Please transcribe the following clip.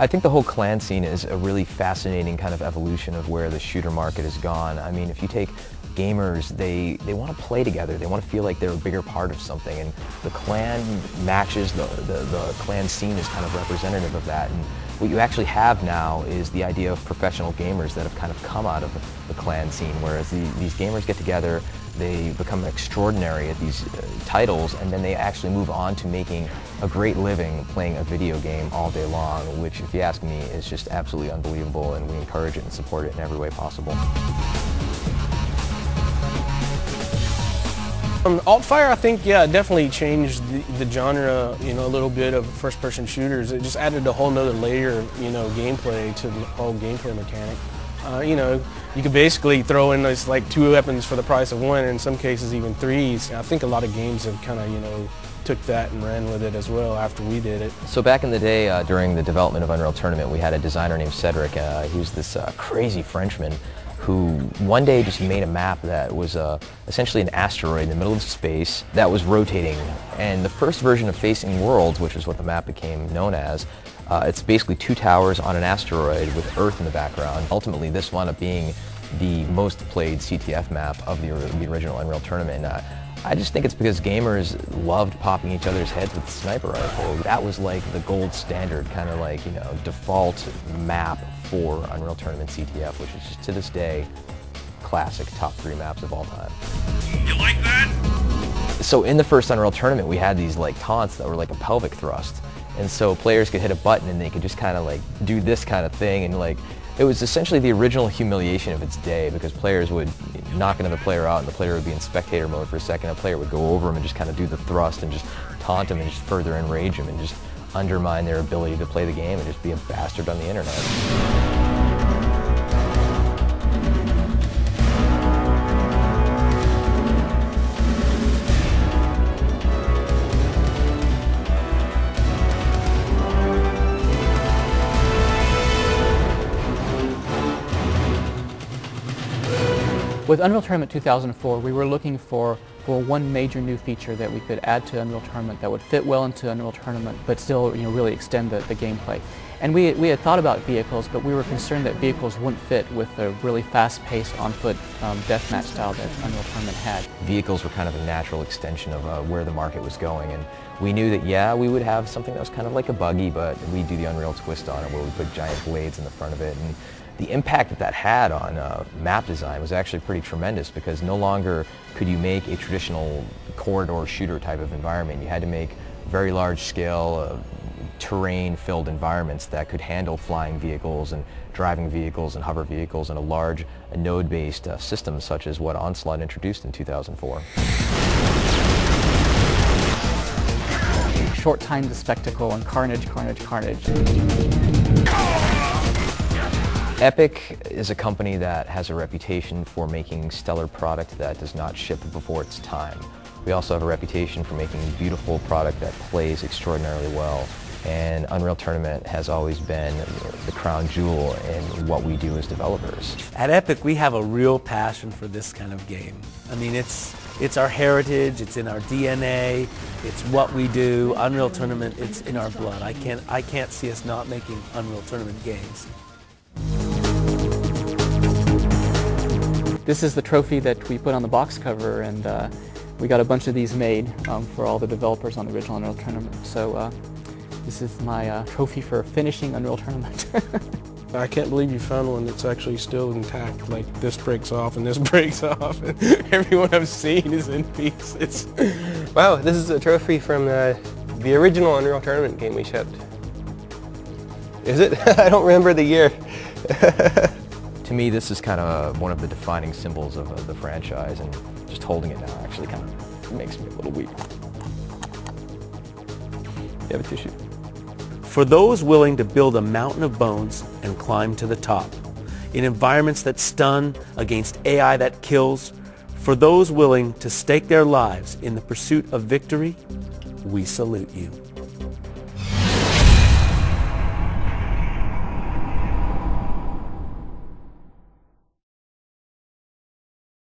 I think the whole clan scene is a really fascinating kind of evolution of where the shooter market has gone. I mean, if you take gamers, they want to play together. They want to feel like they're a bigger part of something, and the clan matches, the clan scene is kind of representative of that. And what you actually have now is the idea of professional gamers that have kind of come out of the clan scene, whereas these gamers get together, they become extraordinary at these titles, and then they actually move on to making a great living playing a video game all day long, which, if you ask me, is just absolutely unbelievable, and we encourage it and support it in every way possible. Altfire, I think, yeah, definitely changed the genre, you know, a little bit of first-person shooters. It just added a whole nother layer, you know, gameplay to the whole gameplay mechanic. You know, you could basically throw in this, like 2 weapons for the price of 1, and in some cases even 3. I think a lot of games have kind of, you know, took that and ran with it as well after we did it. So back in the day, during the development of Unreal Tournament, we had a designer named Cedric. He was this crazy Frenchman who one day just made a map that was essentially an asteroid in the middle of space that was rotating. And the first version of Facing Worlds, which is what the map became known as, it's basically 2 towers on an asteroid with Earth in the background. Ultimately, this wound up being the most played CTF map of the original Unreal Tournament. I just think it's because gamers loved popping each other's heads with the sniper rifle. That was like the gold standard, kind of like, you know, default map for Unreal Tournament CTF, which is just to this day classic top 3 maps of all time. You like that? So in the first Unreal Tournament, we had these like taunts that were like a pelvic thrust, and so players could hit a button and they could just kind of like do this kind of thing, and like it was essentially the original humiliation of its day, because players would knock another player out and the player would be in spectator mode for a second. A player would go over him and just kind of do the thrust and just taunt him and just further enrage him and just undermine their ability to play the game and just be a bastard on the internet. With Unreal Tournament 2004, we were looking for one major new feature that we could add to Unreal Tournament that would fit well into Unreal Tournament, but still, you know, really extend the gameplay. And we had thought about vehicles, but we were concerned that vehicles wouldn't fit with the really fast-paced, on-foot deathmatch style that Unreal Tournament had. Vehicles were kind of a natural extension of where the market was going, and we knew that, yeah, we would have something that was kind of like a buggy, but we'd do the Unreal twist on it where we put giant blades in the front of it. And the impact that that had on map design was actually pretty tremendous, because no longer could you make a traditional corridor shooter type of environment. You had to make very large-scale terrain-filled environments that could handle flying vehicles and driving vehicles and hover vehicles in a large node-based system such as what Onslaught introduced in 2004. Short time to spectacle and carnage, carnage, carnage. Epic is a company that has a reputation for making stellar product that does not ship before its time. We also have a reputation for making beautiful product that plays extraordinarily well. And Unreal Tournament has always been the crown jewel in what we do as developers. At Epic, we have a real passion for this kind of game. I mean, it's our heritage, it's in our DNA, it's what we do. Unreal Tournament, it's in our blood. I can't see us not making Unreal Tournament games. This is the trophy that we put on the box cover, and we got a bunch of these made for all the developers on the original Unreal Tournament. So this is my trophy for finishing Unreal Tournament. I can't believe you found one that's actually still intact. Like, this breaks off and this breaks off, and everyone I've seen is in pieces. Wow, this is a trophy from the original Unreal Tournament game we shipped. Is it? I don't remember the year. To me, this is kind of one of the defining symbols of the franchise, and just holding it now actually kind of makes me a little weak. You have a tissue? For those willing to build a mountain of bones and climb to the top, in environments that stun, against AI that kills, for those willing to stake their lives in the pursuit of victory, we salute you.